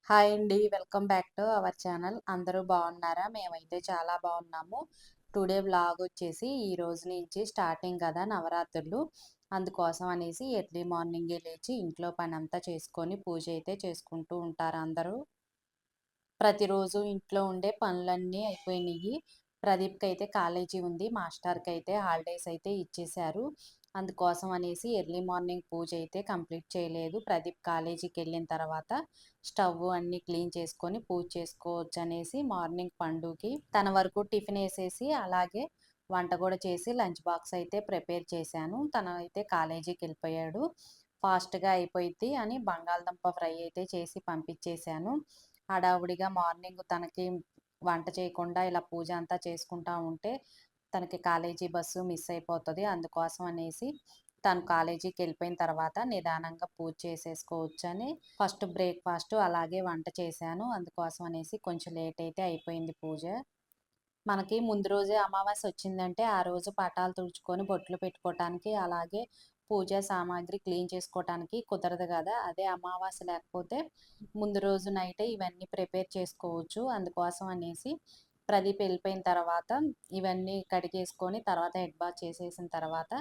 Hi అండి. Welcome back to our channel. అందరూ బాగున్నారా? మేమైతే చాలా బాగున్నాము. టుడే వ్లాగ్ వచ్చేసి ఈ రోజు నుంచి స్టార్టింగ్ కదా నవరాత్రులు. అందుకోసం అనేసి ఎర్లీ మార్నింగే లేచి ఇంట్లో పనంతా చేసుకొని పూజ అయితే చేసుకుంటూ ఉంటారు అందరూ. ప్రతిరోజు ఇంట్లో ఉండే పనులన్నీ అయిపోయినాయి. ప్రదీప్‌కి అయితే కాలేజీ ఉంది. మాస్టర్‌కి అయితే హాలిడేస్ అయితే ఇచ్చేశారు. అందుకోసం అనేసి ఎర్లీ మార్నింగ్ పూజ అయితే కంప్లీట్ చేయలేదు. ప్రదీప్ కాలేజీకెళ్ళిన తర్వాత స్టవ్ అన్నీ క్లీన్ చేసుకొని పూజ చేసుకోవచ్చనేసి మార్నింగ్ పండుకి తన వరకు టిఫిన్ ఏసేసి, అలాగే వంట కూడా చేసి లంచ్ బాక్స్ అయితే ప్రిపేర్ చేశాను. తనైతే కాలేజీకెళ్ళిపోయాడు. ఫాస్ట్‌గా అయిపోయిద్ది అని బంగాళదుంప ఫ్రై అయితే చేసి పంపించేశాను. హడావుడిగా మార్నింగ్ తనకి వంట చేయకుండా ఇలా పూజ అంతా చేసుకుంటా ఉంటే తనకి కాలేజీ బస్సు మిస్ అయిపోతది. అందుకోసం అనేసి తను కాలేజీకెళ్ళిపోయిన తర్వాత నిదానంగా పూజ చేసేసుకోవచ్చని ఫస్ట్ బ్రేక్‌ఫాస్ట్ అలాగే వంట చేశాను. అందుకోసం అనేసి కొంచెం లేట్ అయితే అయిపోయింది పూజ. మనకి ముందు రోజే అమావాస్య వచ్చిందంటే ఆ రోజు పటాలు తుడుచుకొని బొట్లు పెట్టుకోవటానికి, అలాగే పూజా సామాగ్రి క్లీన్ చేసుకోవటానికి కుదరదు గదా! అదే అమావాస్య లేకపోతే ముందు రోజు నైటే ఇవన్నీ ప్రిపేర్ చేసుకోవచ్చు. అందుకోసం అనేసి ప్రదీప్ వెళ్ళిపోయిన తర్వాత ఇవన్నీ కడిగేసుకొని తర్వాత హెడ్ బాత్ చేసేసిన తర్వాత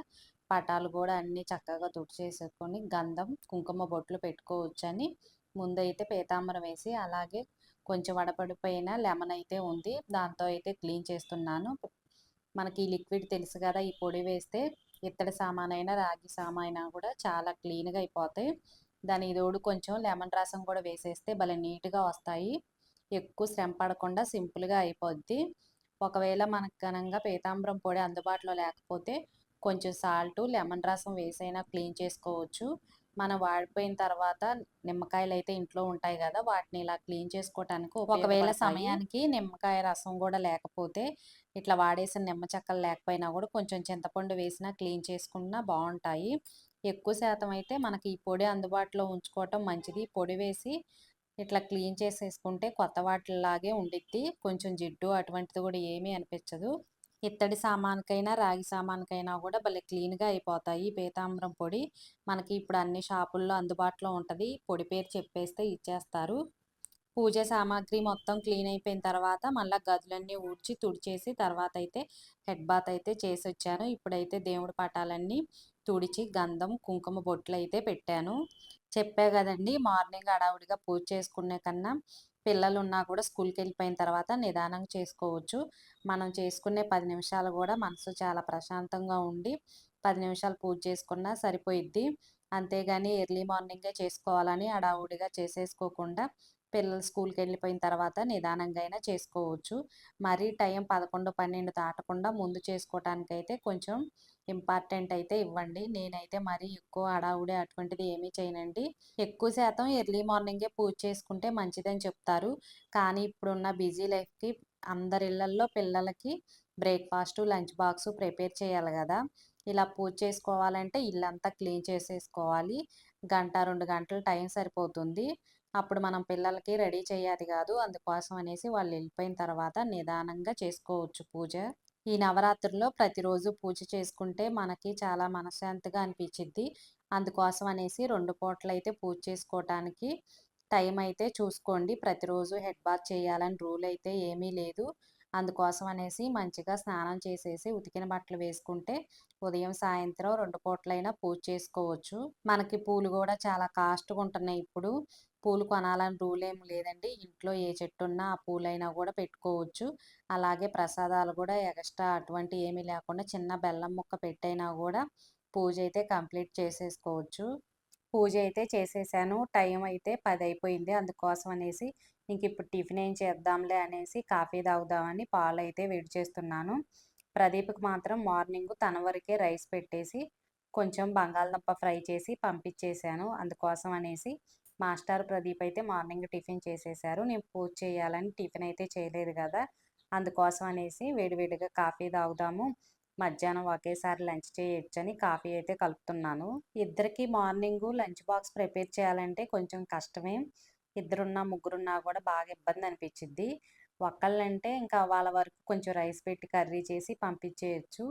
పటాలు గూడా అన్నీ చక్కగా తుడిచేసుకొని గంధం, కుంకుమ బొట్లు పెట్టుకోవచ్చని ముందైతే పీతాంబరం వేసి, అలాగే కొంచెం వడపడిపోయిన లెమన్ అయితే ఉంది. దాంతో అయితే క్లీన్ చేస్తున్నాను. మనకి ఈ లిక్విడ్ తెలుసు కదా! ఈ పొడి వేస్తే ఇత్తడి సామానైనా, రాగి సామానైనా కూడా చాలా క్లీన్‌గా అయిపోతాయి. దానికి తోడు కొంచెం లెమన్ రసం కూడా వేసేస్తే భలే నీట్‌గా వస్తాయి. ఎక్కువ శ్రమ పడకుండా సింపుల్‌గా అయిపోద్ది. ఒకవేళ మనకు ఘనంగా పీతాంబరం పొడి అందుబాటులో లేకపోతే కొంచెం సాల్టు, లెమన్ రసం వేసైనా క్లీన్ చేసుకోవచ్చు. మనం వాడిపోయిన తర్వాత నిమ్మకాయలైతే ఇంట్లో ఉంటాయి గదా! వాటిని ఇలా క్లీన్ చేసుకోవటానికి ఒకవేళ సమయానికి నిమ్మకాయ రసం గూడా లేకపోతే, ఇట్లా వాడేసిన నిమ్మ చెక్కలు లేకపోయినా గూడా కొంచెం చింతపండు వేసినా క్లీన్ చేసుకున్నా బావుంటాయి. ఎక్కువ శాతం అయితే మనకి ఈ పొడి అందుబాటులో ఉంచుకోవటం మంచిది. పొడి వేసి ఇట్లా క్లీన్ చేసేసుకుంటే కొత్త వాటిల్లాగే ఉండిద్ది. కొంచెం జిడ్డు అటువంటిది గూడా ఏమీ అనిపిచ్చదు. ఇత్తడి సామానుకైనా, రాగి సామానుకైనా గూడా భలే క్లీన్‌గా అయిపోతాయి. పీతాంబరం పొడి మనకి ఇప్పుడు అన్ని షాపుల్లో అందుబాటులో ఉంటది. పొడి పేరు చెప్పేస్తే ఇచ్చేస్తారు. పూజ సామాగ్రి మొత్తం క్లీన్ అయిపోయిన తర్వాత మళ్ళా గదులన్నీ ఊడ్చి, తుడిచేసి తర్వాతయితే హెడ్ బాత్ అయితే చేసొచ్చాను. ఇప్పుడైతే దేవుడి పటాలన్నీ తుడిచి, గంధం, కుంకుమ బొట్లయితే పెట్టాను. చెప్పా గదండీ! మార్నింగ్ హడావుడిగా పూజ చేసుకునే కన్నా పిల్లలున్నా కూడా స్కూల్‌కెళ్ళిపోయిన తర్వాత నిదానంగా చేసుకోవచ్చు. మనం చేసుకునే 10 నిమిషాలు గూడా మనసు చాలా ప్రశాంతంగా ఉండి, 10 నిమిషాలు పూజ చేసుకున్నా సరిపోయిద్ది. అంతేగాని ఎర్లీ మార్నింగే చేసుకోవాలని హడావుడిగా చేసేసుకోకుండా పిల్లలు స్కూల్‌కెళ్ళిపోయిన తర్వాత నిదానంగా అయినా చేసుకోవచ్చు. మరీ టైం 11, 12 దాటకుండా ముందు చేసుకోవటానికైతే కొంచెం ఇంపార్టెంట్ అయితే ఇవ్వండి. నేనైతే మరీ ఎక్కువ హడావుడి అటువంటిది ఏమీ చేయనండి. ఎక్కువ శాతం ఎర్లీ మార్నింగే పూజ చేసుకుంటే మంచిదని చెప్తారు. కానీ ఇప్పుడున్న బిజీ లైఫ్‌కి అందరి ఇళ్లల్లో పిల్లలకి బ్రేక్‌ఫాస్టు, లంచ్ బాక్సు ప్రిపేర్ చేయాలి గదా! ఇలా పూజ చేసుకోవాలంటే ఇల్లంతా క్లీన్ చేసేసుకోవాలి. గంట, 2 గంటలు టైం సరిపోతుంది. అప్పుడు మనం పిల్లలకి రెడీ చేయాలి గాదు. అందుకోసం అనేసి వాళ్ళెళ్ళిపోయిన తర్వాత నిదానంగా చేసుకోవచ్చు పూజ. ఈ నవరాత్రుల్లో ప్రతిరోజు పూజ చేసుకుంటే మనకి చాలా మనశ్శాంతిగా అనిపిచ్చిద్ది. అందుకోసం అనేసి 2 పూటలైతే పూజ చేసుకోవటానికి టైం అయితే చూసుకోండి. ప్రతిరోజు హెడ్ బాత్ చేయాలని రూల్ అయితే ఏమీ లేదు. అందుకోసం అనేసి మంచిగా స్నానం చేసేసి ఉతికిన బట్టలు వేసుకుంటే ఉదయం, సాయంత్రం 2 పూటలైనా పూజ చేసుకోవచ్చు. మనకి పూలు గూడా చాలా కాస్ట్‌గుంటున్నాయి ఇప్పుడు. పూలు కొనాలని రూల్ ఏమి లేదండి. ఇంట్లో ఏ చెట్టున్నా ఆ పూలైనా గూడా పెట్టుకోవచ్చు. అలాగే ప్రసాదాలు గూడా ఎగస్ట్రా అటువంటివి ఏమీ లేకుండా చిన్న బెల్లం ముక్క పెట్టైనా గూడా పూజ అయితే కంప్లీట్ చేసేసుకోవచ్చు. పూజ అయితే చేసేసాను. టైం అయితే 10 అయిపోయింది. అందుకోసం అనేసి ఇంకిప్పుడు టిఫిన్ ఏం చేద్దాంలే అనేసి కాఫీ తాగుదామని పాలైతే వేడి చేస్తున్నాను. ప్రదీప్‌కి మాత్రం మార్నింగ్ తన వరకే రైస్ పెట్టేసి కొంచెం బంగాళదుంప ఫ్రై చేసి పంపించేశాను. అందుకోసం అనేసి మాస్టర్ ప్రదీప్ అయితే మార్నింగ్ టిఫిన్ చేసేశారు. నేను పూజ చేయాలని టిఫిన్ అయితే చేయలేదు గదా! అందుకోసం అనేసి వేడివేడిగా కాఫీ తాగుదాము. మధ్యాహ్నం ఒకేసారి లంచ్ చేయొచ్చని కాఫీ అయితే కలుపుతున్నాను. ఇద్దరికీ మార్నింగు లంచ్ బాక్స్ ప్రిపేర్ చేయాలంటే కొంచెం కష్టమే. ఇద్దరున్నా, ముగ్గురున్నా కూడా బాగా ఇబ్బందనిపిచ్చిద్ది. ఒక్కళ్ళంటే ఇంకా వాళ్ళ వరకు కొంచెం రైస్ పెట్టి కర్రీ చేసి పంపించేయొచ్చు.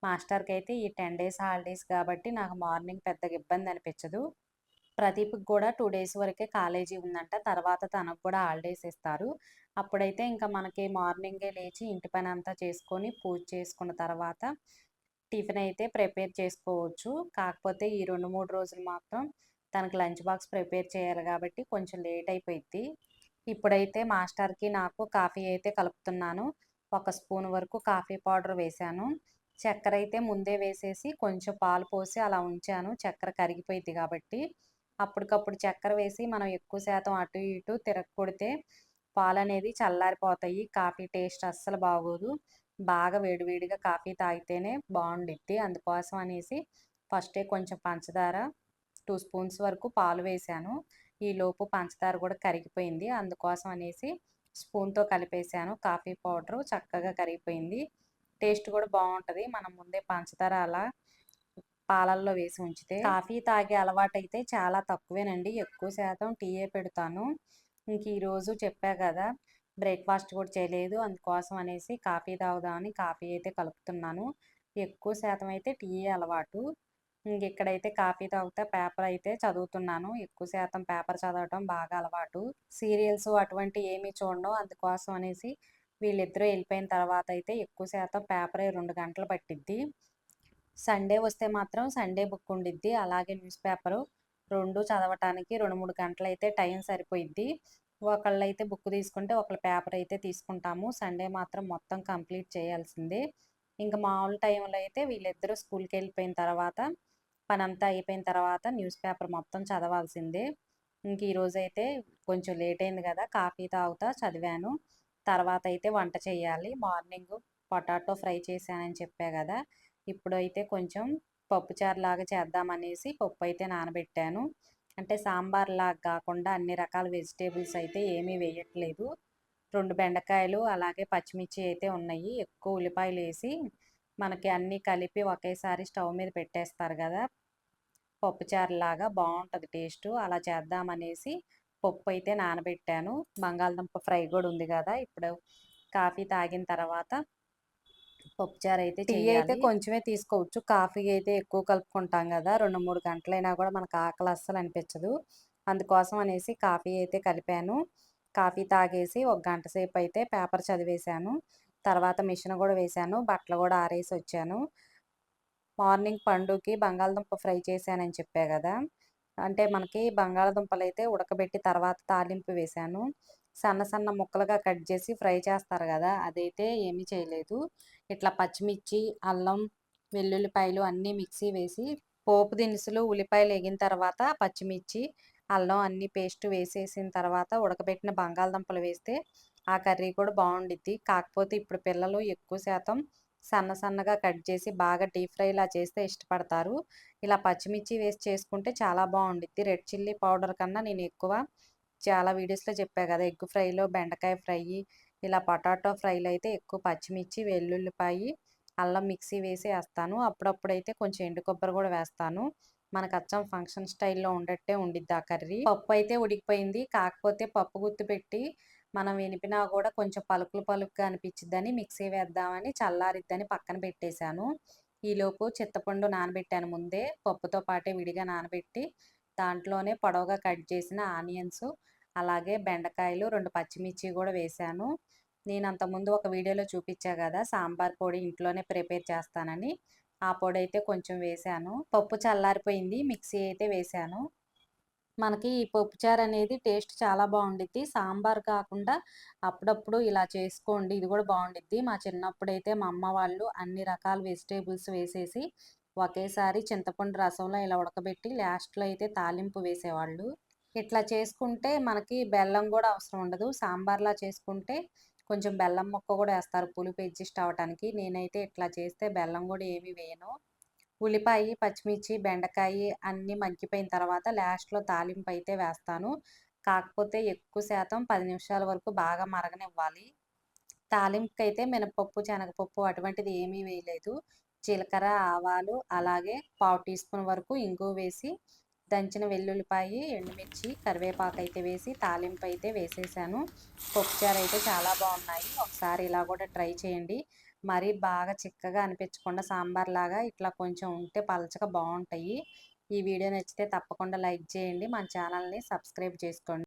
మాస్టర్‌కైతే ఈ 10 డేస్ హాలిడేస్ కాబట్టి నాకు మార్నింగ్ పెద్దగా ఇబ్బందనిపిచ్చదు. ప్రదీప్‌కి కూడా 2 డేస్ వరకే కాలేజీ ఉందంట. తర్వాత తనకు కూడా హాలిడేస్ ఇస్తారు. అప్పుడైతే ఇంకా మనకి మార్నింగే లేచి ఇంటి పనంతా చేసుకొని, పూజ చేసుకున్న తర్వాత టిఫిన్ అయితే ప్రిపేర్ చేసుకోవచ్చు. కాకపోతే ఈ 2, 3 రోజులు మాత్రం తనకి లంచ్ బాక్స్ ప్రిపేర్ చేయాలి గాబట్టి కొంచెం లేట్ అయిపోయిద్ది. ఇప్పుడైతే మాస్టర్‌కి నాకు కాఫీ అయితే కలుపుతున్నాను. ఒక స్పూన్ వరకు కాఫీ పౌడర్ వేశాను. చక్కెర అయితే ముందే వేసేసి కొంచెం పాలు పోసి అలా ఉంచాను. చక్కెర కరిగిపోయిద్ది గాబట్టి. అప్పటికప్పుడు చక్కెర వేసి మనం ఎక్కువ శాతం అటు ఇటు తిరగకొడితే పాలనేది చల్లారిపోతాయి. కాఫీ టేస్ట్ అస్సలు బాగోదు. బాగా వేడివేడిగా కాఫీ తాగితేనే బావుండిద్ది. అందుకోసం అనేసి ఫస్టే కొంచెం పంచదార 2 స్పూన్స్ వరకు పాలు వేశాను. ఈలోపు పంచదార కూడా కరిగిపోయింది. అందుకోసం అనేసి స్పూన్‌తో కలిపేశాను. కాఫీ పౌడరు చక్కగా కరిగిపోయింది. టేస్ట్ కూడా బావుంటది. మనం ముందే పంచదార అలా పాలల్లో వేసి ఉంచితే. కాఫీ తాగే అలవాటైతే చాలా తక్కువేనండి. ఎక్కువ శాతం టీయే పెడతాను. ఇంక ఈరోజు చెప్పా కదా! బ్రేక్‌ఫాస్ట్ కూడా చేయలేదు. అందుకోసం అనేసి కాఫీ తాగుదామని కాఫీ అయితే కలుపుతున్నాను. ఎక్కువ శాతం అయితే టీయే అలవాటు. ఇక్కడైతే కాఫీ తాగుతా పేపర్ అయితే చదువుతున్నాను. ఎక్కువ శాతం పేపర్ చదవటం బాగా అలవాటు. సీరియల్స్ అటువంటివి ఏమీ చూడను. అందుకోసం అనేసి వీళ్ళిద్దరూ ఎళ్ళిపోయిన తర్వాత అయితే ఎక్కువ శాతం పేపరే 2 గంటలు పట్టిద్ది. సండే వస్తే మాత్రం సండే బుక్ ఉండిద్ది. అలాగే న్యూస్ పేపరు 2 చదవటానికి 2, 3 గంటలైతే టైం సరిపోయిద్ది. ఒకళ్ళైతే బుక్ తీసుకుంటే ఒకళ్ళు పేపర్ అయితే తీసుకుంటాము. సండే మాత్రం మొత్తం కంప్లీట్ చేయాల్సిందే. ఇంక మామూలు టైంలో అయితే వీళ్ళిద్దరూ స్కూల్‌కెళ్ళిపోయిన తర్వాత పనంతా అయిపోయిన తర్వాత న్యూస్ పేపర్ మొత్తం చదవాల్సిందే. ఇంక ఈరోజైతే కొంచెం లేట్ అయింది గదా! కాఫీ తాగుతా చదివాను. తర్వాతయితే వంట చేయాలి. మార్నింగు పొటాటో ఫ్రై చేశానని చెప్పా గదా! ఇప్పుడైతే కొంచెం పప్పుచారులాగా చేద్దామనేసి పప్పయితే నానబెట్టాను. అంటే సాంబార్‌లాగా గాకుండా అన్ని రకాల వెజిటబుల్స్ అయితే ఏమీ వేయట్లేదు. 2 బెండకాయలు అలాగే పచ్చిమిర్చి అయితే ఉన్నాయి. ఎక్కువ ఉల్లిపాయలేసి మనకి అన్నీ కలిపి ఒకేసారి స్టవ్ మీద పెట్టేస్తారు గదా! పప్పుచారులాగా బావుంటది టేస్టు. అలా చేద్దామనేసి పప్పయితే నానబెట్టాను. బంగాళదుంప ఫ్రై గూడా ఉంది గదా! ఇప్పుడు కాఫీ తాగిన తర్వాత పప్పుచారైతే టీ అయితే కొంచెమే తీసుకోవచ్చు. కాఫీ అయితే ఎక్కువ కలుపుకుంటాం గదా! 2, 3 గంటలైనా గూడా మనకు ఆకలి అస్సలు అనిపించదు. అందుకోసం అనేసి కాఫీ అయితే కలిపాను. కాఫీ తాగేసి ఒక గంట సేపు అయితే పేపర్ చదివేశాను. తర్వాత మిషన్ గూడా వేశాను. బట్టలు గూడా ఆరేసొచ్చాను. మార్నింగ్ పండుకి బంగాళదుంప ఫ్రై చేశానని చెప్పా గదా! అంటే మనకి బంగాళదుంపలైతే ఉడకబెట్టి తర్వాత తాలింపు వేశాను. సన్న సన్న ముక్కలుగా కట్ చేసి ఫ్రై చేస్తారు గదా! అదైతే ఏమీ చేయలేదు. ఇట్లా పచ్చిమిర్చి, అల్లం, వెల్లుల్లిపాయలు అన్నీ మిక్సీ వేసి పోపు దినుసులు, ఉల్లిపాయలు ఎగిన తర్వాత పచ్చిమిర్చి, అల్లం అన్నీ పేస్ట్ వేసేసిన తర్వాత ఉడకబెట్టిన బంగాళదుంపలు వేస్తే ఆ కర్రీ కూడా బావుండిద్ది. కాకపోతే ఇప్పుడు పిల్లలు ఎక్కువ శాతం సన్న సన్నగా కట్ చేసి బాగా డీప్ ఫ్రైలా చేస్తే ఇష్టపడతారు. ఇలా పచ్చిమిర్చి వేసి చేసుకుంటే చాలా బావుండిద్ది. రెడ్ చిల్లీ పౌడర్ కన్నా నేను ఎక్కువ చాలా వీడియోస్‌లో చెప్పా గదా! ఎగ్ ఫ్రైలో, బెండకాయ ఫ్రయ్యి, ఇలా పొటాటో ఫ్రైలో అయితే ఎక్కువ పచ్చిమిర్చి, వెల్లుల్లిపాయి, అల్లం మిక్సీ వేసి ఏస్తాను. అప్పుడప్పుడైతే కొంచెం ఎండు కొబ్బరి గూడా వేస్తాను. మనకు అచ్చం ఫంక్షన్ స్టైల్‌లో ఉండట్టే ఉండిద్ది ఆ కర్రీ. పప్పయితే ఉడికిపోయింది. కాకపోతే పప్పు గుత్తి పెట్టి మనం ఎనిపినా గూడా కొంచెం పలుకులు పలుకుగా అనిపిచ్చిద్దని మిక్సీ వేద్దామని చల్లారిద్దని పక్కన పెట్టేశాను. ఈలోపు చింతపండు నానబెట్టాను ముందే. పప్పుతో పాటే విడిగా నానబెట్టి, దాంట్లోనే పొడవుగా కట్ చేసిన ఆనియన్సు, అలాగే బెండకాయలు, 2 పచ్చిమిర్చి గూడా వేశాను. నేను అంతకుముందు ఒక వీడియోలో చూపిచ్చా గదా! సాంబార్ పొడి ఇంట్లోనే ప్రిపేర్ చేస్తానని. ఆ పొడైతే కొంచెం వేశాను. పప్పు చల్లారిపోయింది. మిక్సీ అయితే వేశాను. మనకి ఈ పప్పుచారనేది టేస్ట్ చాలా బావుండిద్ది. సాంబార్ కాకుండా అప్పుడప్పుడు ఇలా చేసుకోండి. ఇది గూడా బావుండిద్ది. మా చిన్నప్పుడైతే మా అమ్మ వాళ్ళు అన్ని రకాల వెజిటబుల్స్ వేసేసి, ఒకేసారి చింతపండు రసంలో ఇలా ఉడకబెట్టి లాస్ట్‌లో అయితే తాలింపు వేసేవాళ్ళు. ఇట్లా చేసుకుంటే మనకి బెల్లం గూడా అవసరం ఉండదు. సాంబార్‌లా చేసుకుంటే కొంచెం బెల్లం ముక్క గూడా ఏస్తారు పులుపు అడ్జస్ట్ అవ్వటానికి. నేనైతే ఇట్లా చేస్తే బెల్లం గూడా ఏమి వేయను. ఉల్లిపాయి, పచ్చిమిర్చి, బెండకాయి అన్నీ మగ్గిపోయిన తర్వాత లాస్ట్‌లో తాలింపయితే వేస్తాను. కాకపోతే ఎక్కువ శాతం 10 నిమిషాల వరకు బాగా మరగనివ్వాలి. తాలింపుకైతే మినపప్పు, శనగపప్పు అటువంటిది ఏమీ వేయలేదు. జీలకర్ర, ఆవాలు అలాగే పావు టీ స్పూన్ వరకు ఇంగువ వేసి, దంచిన వెల్లుల్లిపాయి, ఎండుమిర్చి, కరివేపాకైతే వేసి తాలింపయితే వేసేశాను. పప్పుచారైతే చాలా బావున్నాయి. ఒకసారి ఇలా గూడా ట్రై చేయండి. మరీ బాగా చిక్కగా అనిపించకుండా సాంబార్‌లాగా ఇట్లా కొంచెం ఉంటే పలచగా బావుంటాయి. ఈ వీడియో నచ్చితే తప్పకుండా లైక్ చేయండి. మన ఛానల్‌ని సబ్స్క్రైబ్ చేసుకోండి.